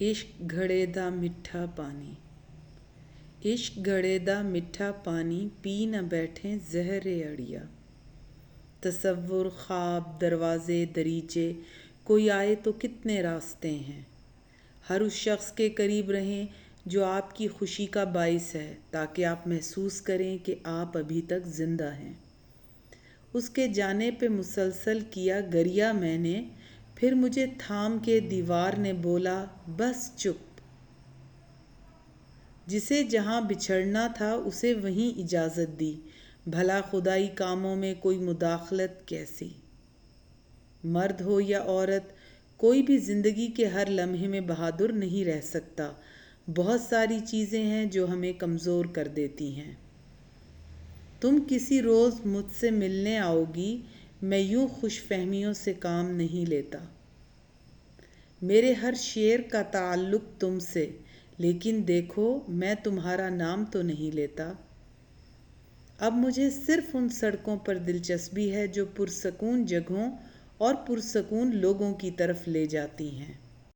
इश्क घड़े दा मिठा पानी। इश्क घड़े दा मिठा पानी पी न बैठें ज़हरे अड़िया। तसव्वुर ख्वाब दरवाज़े दरीचे कोई आए तो कितने रास्ते हैं। हर उस शख्स के करीब रहें जो आपकी खुशी का बाइस है, ताकि आप महसूस करें कि आप अभी तक ज़िंदा हैं। उसके जाने पे मुसलसल किया गरिया मैंने, फिर मुझे थाम के दीवार ने बोला बस चुप। जिसे जहाँ बिछड़ना था उसे वहीं इजाज़त दी, भला खुदाई कामों में कोई मुदाखलत कैसी। मर्द हो या औरत, कोई भी ज़िंदगी के हर लम्हे में बहादुर नहीं रह सकता। बहुत सारी चीज़ें हैं जो हमें कमज़ोर कर देती हैं। तुम किसी रोज़ मुझसे मिलने आओगी, मैं यूँ खुशफहमियों से काम नहीं लेता। मेरे हर शेर का ताल्लुक़ तुमसे, लेकिन देखो मैं तुम्हारा नाम तो नहीं लेता। अब मुझे सिर्फ़ उन सड़कों पर दिलचस्पी है जो पुरसकून जगहों और पुरसकून लोगों की तरफ ले जाती हैं।